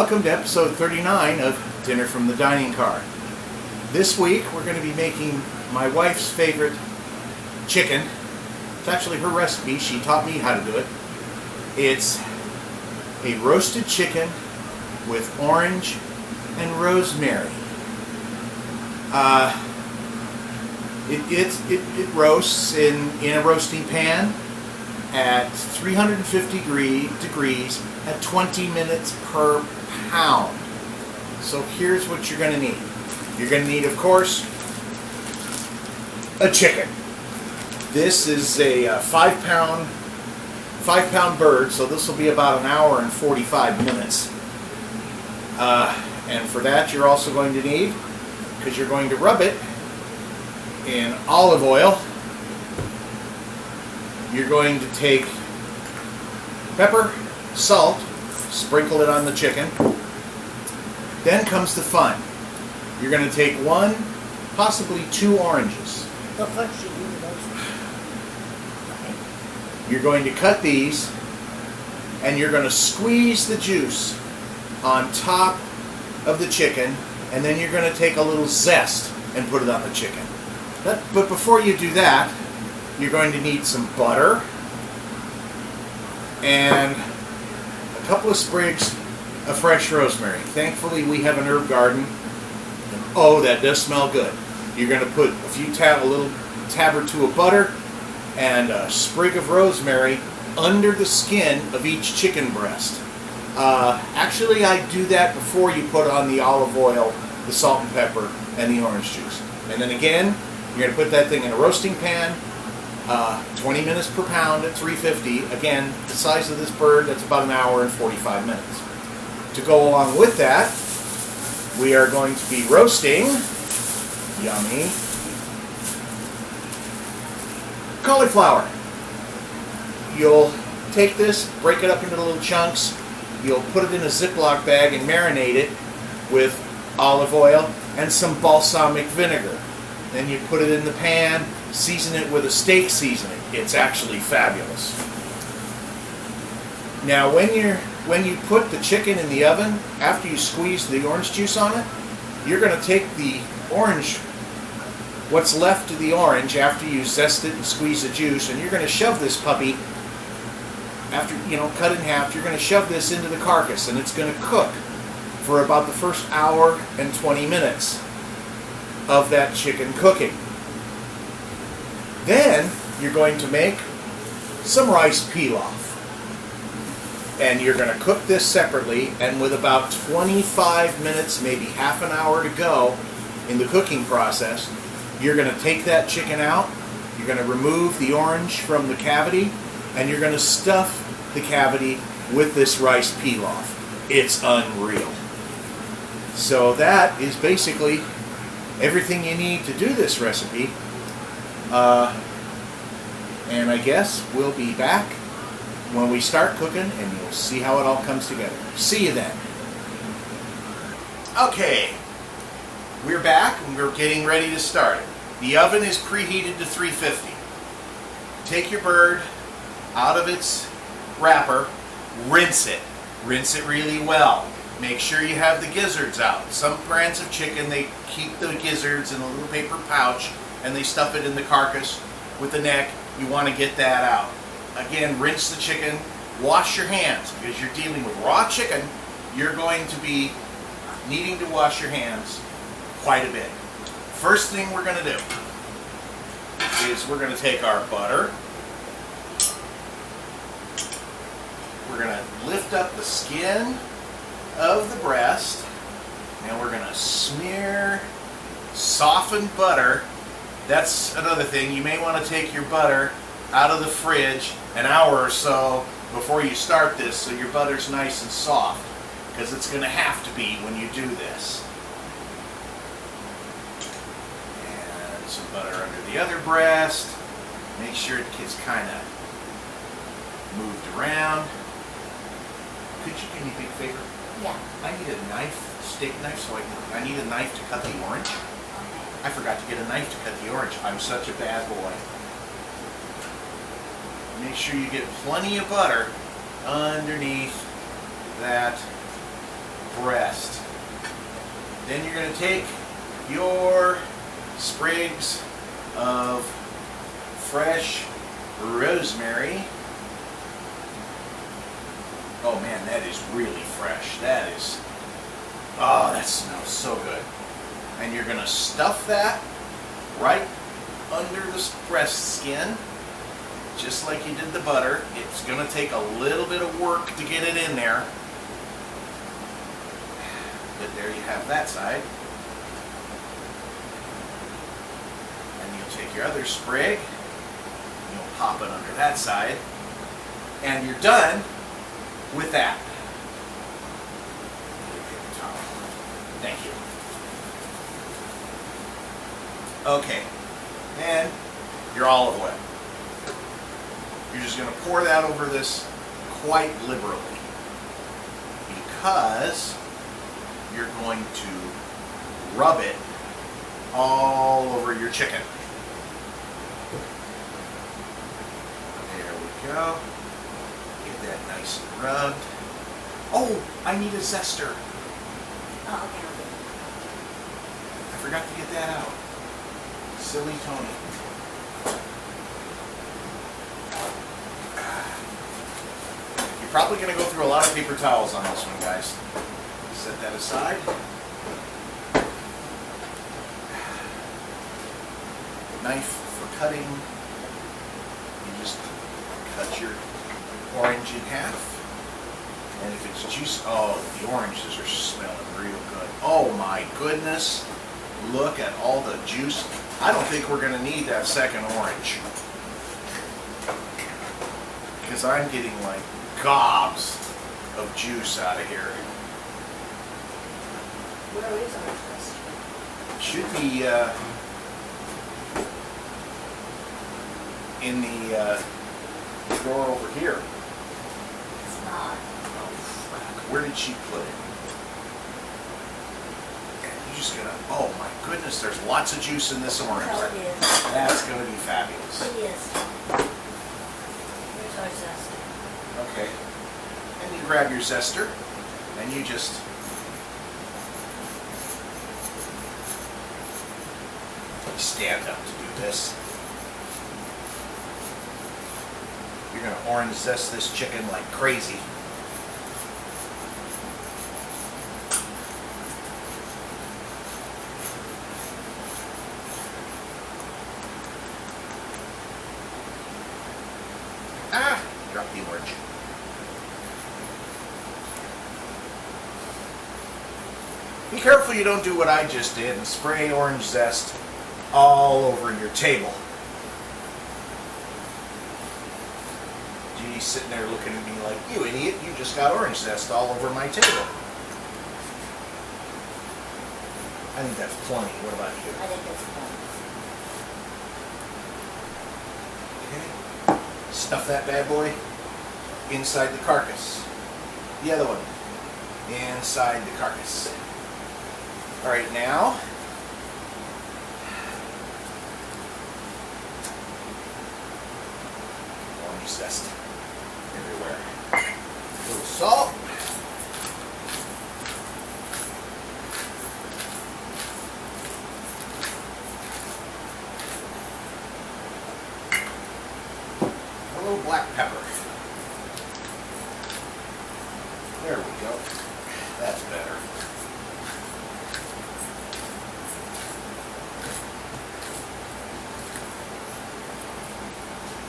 Welcome to episode 39 of Dinner from the Dining Car. This week we're going to be making my wife's favorite chicken. It's actually her recipe. She taught me how to do it. It's a roasted chicken with orange and rosemary. It roasts in a roasting pan at 350 degrees at 20 minutes per pound. So here's what you're going to need. You're going to need, of course, a chicken. This is a 5-pound bird, so this will be about an hour and 45 minutes. And for that, you're also going to need, because you're going to rub it in olive oil, you're going to take pepper, salt, sprinkle it on the chicken. Then comes the fun. You're going to take 1, possibly 2 oranges. But first you do the roasting. Okay. You're going to cut these, and you're going to squeeze the juice on top of the chicken, and then you're going to take a little zest and put it on the chicken. But before you do that, you're going to need some butter and a couple of sprigs of fresh rosemary. Thankfully, we have an herb garden, and oh, that does smell good. You're going to put a little tab or two of butter and a sprig of rosemary under the skin of each chicken breast. Actually, I do that before you put on the olive oil, the salt and pepper, and the orange juice. And then again, you're going to put that thing in a roasting pan, 20 minutes per pound at 350. Again, the size of this bird, that's about an hour and 45 minutes. To go along with that, we are going to be roasting, yummy, cauliflower. You'll take this, break it up into little chunks, you'll put it in a Ziploc bag and marinate it with olive oil and some balsamic vinegar. Then you put it in the pan, season it with a steak seasoning. It's actually fabulous. Now when you put the chicken in the oven, after you squeeze the orange juice on it, you're going to take the orange, what's left of the orange after you zest it and squeeze the juice, and you're going to shove this puppy, after, cut in half, you're going to shove this into the carcass, and it's going to cook for about the first hour and 20 minutes of that chicken cooking. Then you're going to make some rice pilaf. And you're going to cook this separately, and with about 25 minutes, maybe half an hour to go in the cooking process, you're going to take that chicken out, you're going to remove the orange from the cavity, and you're going to stuff the cavity with this rice pilaf. It's unreal. So that is basically everything you need to do this recipe. And I guess we'll be back when we start cooking, and you'll see how it all comes together. See you then. Okay, we're back, and we're getting ready to start it. The oven is preheated to 350. Take your bird out of its wrapper, rinse it. Rinse it really well. Make sure you have the gizzards out. Some brands of chicken, they keep the gizzards in a little paper pouch, and they stuff it in the carcass with the neck. You want to get that out. Again, rinse the chicken, wash your hands, because you're dealing with raw chicken. You're going to be needing to wash your hands quite a bit. First thing we're going to do is we're going to take our butter. We're going to lift up the skin of the breast, and we're going to smear softened butter. That's another thing. You may want to take your butter out of the fridge an hour or so before you start this, so your butter's nice and soft, because it's going to have to be when you do this. And some butter under the other breast. Make sure it gets kind of moved around. Could you do me a big favor? Yeah. I need a knife, steak knife, so I need a knife to cut the orange. I forgot to get a knife to cut the orange. I'm such a bad boy. Make sure you get plenty of butter underneath that breast. Then you're going to take your sprigs of fresh rosemary. Oh man, that is really fresh. That is, oh, that smells so good. And you're going to stuff that right under the breast skin, just like you did the butter. It's going to take a little bit of work to get it in there. But there you have that side. And you'll take your other sprig, you'll pop it under that side, and you're done with that. Thank you. Okay, and your olive oil. You're just going to pour that over this quite liberally, because you're going to rub it all over your chicken. There we go. Get that nice and rubbed. Oh, I need a zester. Oh, okay. I forgot to get that out. Silly Tony. You're probably going to go through a lot of paper towels on this one, guys. Set that aside. Knife for cutting. You just cut your orange in half. And if it's juice, oh, the oranges are smelling real good. Oh my goodness. Look at all the juice. I don't think we're going to need that second orange, because I'm getting like gobs of juice out of here. Where is our zest? Should be in the drawer over here. It's not. Oh, frack. Where did she put it? And you're just gonna, oh my goodness, there's lots of juice in this orange. Oh, it is. That's gonna be fabulous. It is. Here's our zest. Okay. And you grab your zester and you just stand up to do this. You're going to orange zest this chicken like crazy. Ah! Drop the orange. Be careful you don't do what I just did and spray orange zest all over your table. Judy's sitting there looking at me like, you idiot, you just got orange zest all over my table. I think that's plenty. What about you? I think that's fun. Okay. Stuff that bad boy inside the carcass. The other one inside the carcass. All right, now orange zest everywhere. A little salt. A little black pepper. There we go. That's better.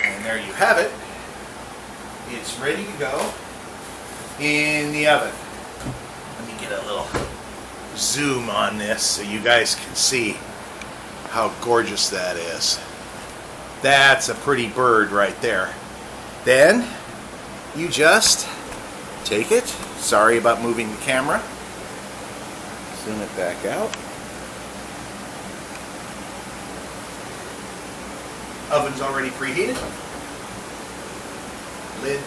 And there you have it. It's ready to go in the oven. Let me get a little zoom on this so you guys can see how gorgeous that is. That's a pretty bird right there. Then you just take it. Sorry about moving the camera. Zoom it back out. Oven's already preheated. Lid,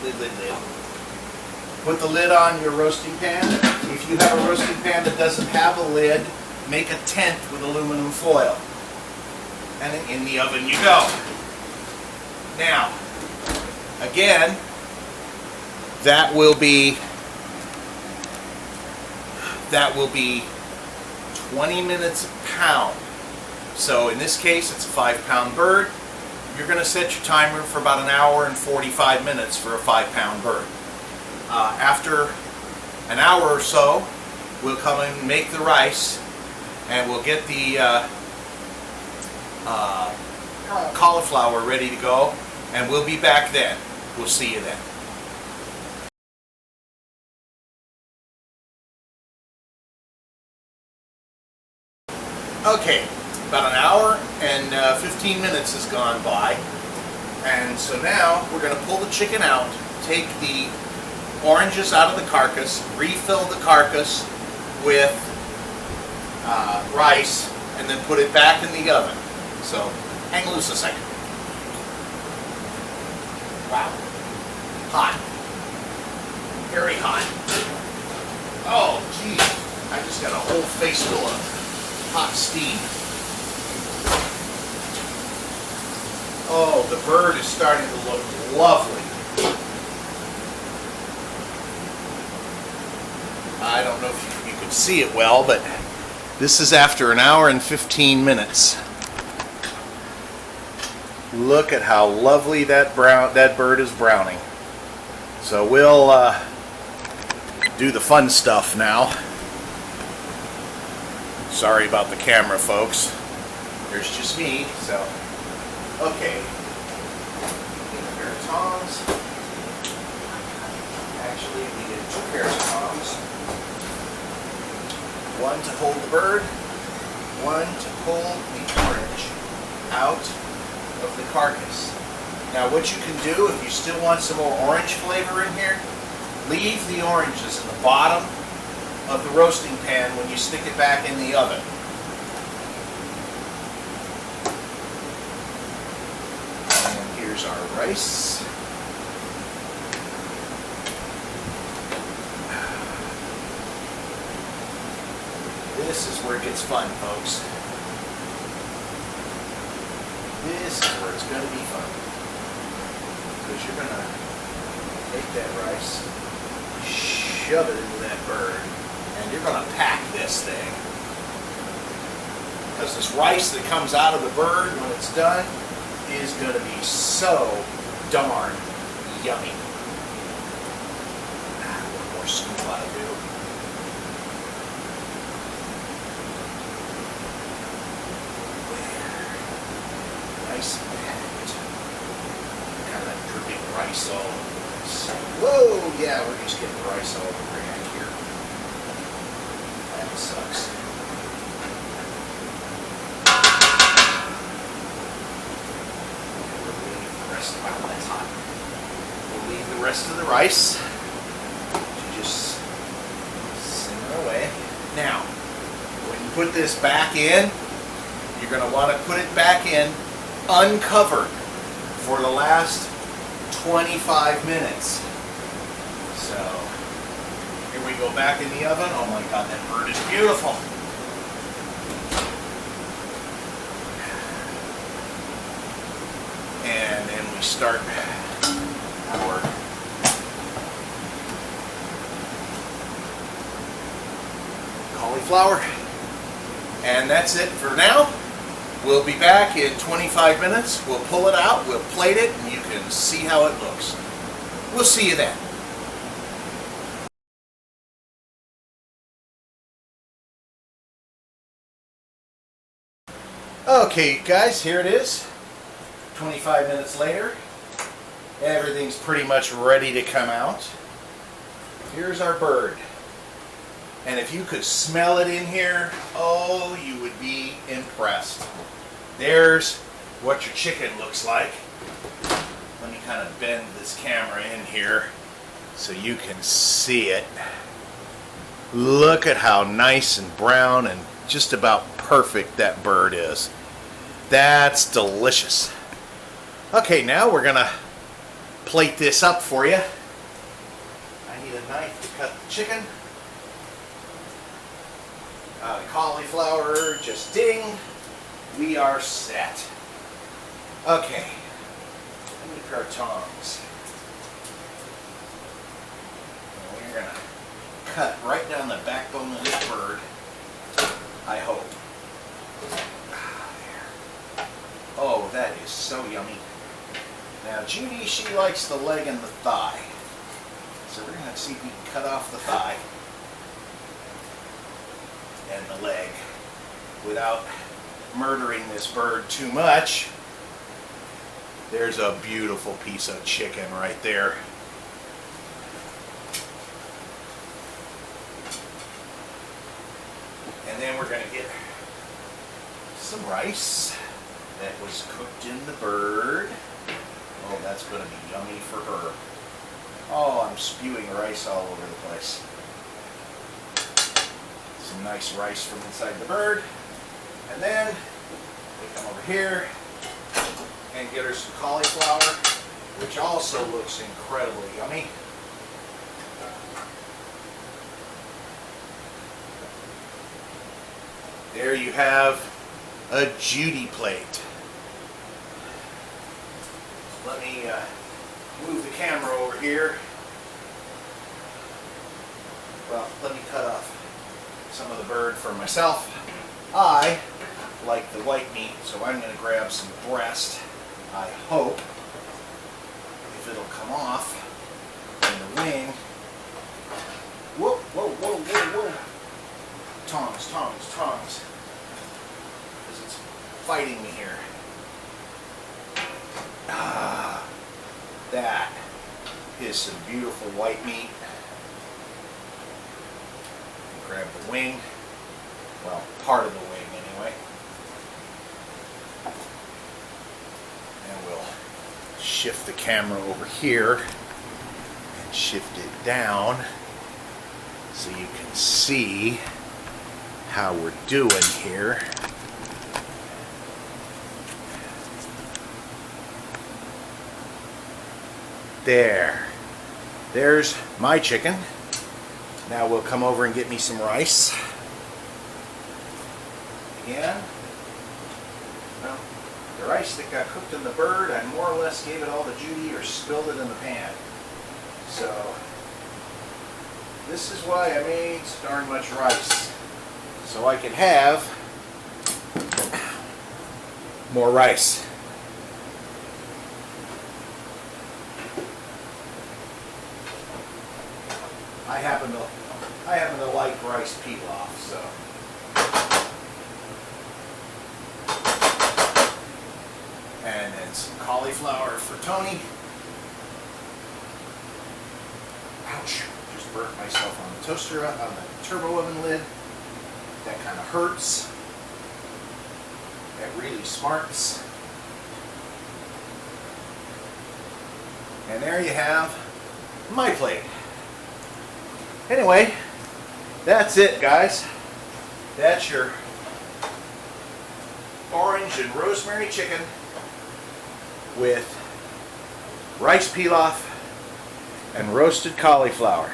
lid, lid, lid. Put the lid on your roasting pan. If you have a roasting pan that doesn't have a lid, make a tent with aluminum foil. And in the oven you go. Now, again, that will be that will be 20 minutes a pound. So in this case, it's a 5-pound bird. You're going to set your timer for about an hour and 45 minutes for a 5-pound bird. After an hour or so, we'll come and make the rice, and we'll get the cauliflower ready to go, and we'll be back then. We'll see you then. Okay, about an hour and 15 minutes has gone by, and so now we're going to pull the chicken out, take the oranges out of the carcass, refill the carcass with rice, and then put it back in the oven. So hang loose a second. Wow, hot, very hot. Oh geez, I just got a whole face full of hot steam. Oh, the bird is starting to look lovely. I don't know if you could see it well, but this is after an hour and 15 minutes. Look at how lovely that bird is browning. So we'll do the fun stuff now. Sorry about the camera, folks. There's just me, so. Okay. Need a pair of tongs. Actually, we need 2 pairs of tongs. One to hold the bird, one to pull the orange out of the carcass. Now what you can do, if you still want some more orange flavor in here, leave the oranges in the bottom of the roasting pan when you stick it back in the oven. And here's our rice. This is where it gets fun, folks. This is where it's going to be fun. Because you're going to take that rice, shove it into that bird, and you're going to pack this thing. Because this rice that comes out of the bird when it's done is going to be so darn yummy. One more scoop ought to do. Nice and packed. Kind of dripping rice all over this. Whoa, yeah, we're just getting rice all over back here. That sucks. We'll leave the rest of that's hot. We'll leave the rest of the rice to just simmer away. Now, when you put this back in, you're going to want to put it back in uncovered for the last 25 minutes. So here we go back in the oven. Oh my God, that bird is beautiful. And then we start our cauliflower. And that's it for now. We'll be back in 25 minutes. We'll pull it out, we'll plate it, and you can see how it looks. We'll see you then. Okay, guys, here it is. 25 minutes later. Everything's pretty much ready to come out. Here's our bird. And if you could smell it in here, oh, you would be impressed. There's what your chicken looks like. Let me kind of bend this camera in here so you can see it. Look at how nice and brown and just about perfect that bird is. That's delicious. Okay, now we're gonna plate this up for you. I need a knife to cut the chicken. The cauliflower just ding. We are set. Okay. I need a pair of tongs. We're gonna cut right down the backbone of this bird, I hope. Oh, that is so yummy. Now, Judy, she likes the leg and the thigh. So we're going to see if we can cut off the thigh and the leg without murdering this bird too much. There's a beautiful piece of chicken right there. And then we're going to get some rice that was cooked in the bird. Oh, that's going to be yummy for her. Oh, I'm spewing rice all over the place. Some nice rice from inside the bird. And then we come over here and get her some cauliflower, which also looks incredibly yummy. There you have a Judy plate. Let me move the camera over here. Well, let me cut off some of the bird for myself. I like the white meat, so I'm going to grab some breast. I hope, if it'll come off, and the wing. Whoa, whoa, whoa, whoa, whoa. Tongs, tongs, tongs. Because it's fighting me here. Ah, that is some beautiful white meat. Grab the wing. Well, part of the wing anyway. And we'll shift the camera over here and shift it down so you can see how we're doing here. There's my chicken. Now we'll come over and get me some rice. Again, well, the rice that got cooked in the bird, I more or less gave it all to Judy or spilled it in the pan. So, this is why I made so darn much rice. So I could have more rice. I happen to like rice pilaf, so. And then some cauliflower for Tony. Ouch, just burnt myself on the toaster, on the turbo oven lid. That kind of hurts. That really smarts. And there you have my plate. Anyway, that's it, guys. That's your orange and rosemary chicken with rice pilaf and roasted cauliflower.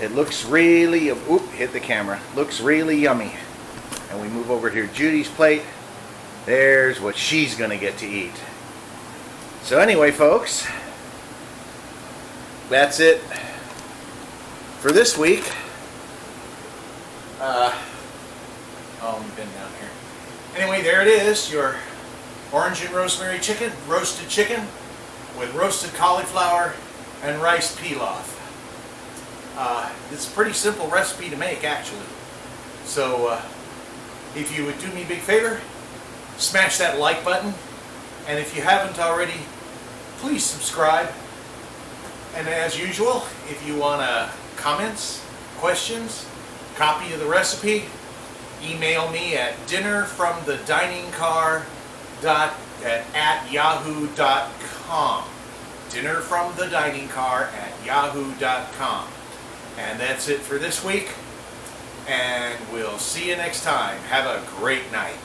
It looks really, oop, hit the camera. Looks really yummy. And we move over here to Judy's plate. There's what she's gonna get to eat. So anyway, folks, that's it for this week. We've been down here. Anyway, there it is, your orange and rosemary chicken, roasted chicken with roasted cauliflower and rice pilaf. It's a pretty simple recipe to make, actually. So, if you would do me a big favor, smash that like button. And if you haven't already, please subscribe. And as usual, if you want comments, questions, copy of the recipe, email me at dinnerfromthediningcar@yahoo.com. dinnerfromthediningcar@yahoo.com. And that's it for this week. And we'll see you next time. Have a great night.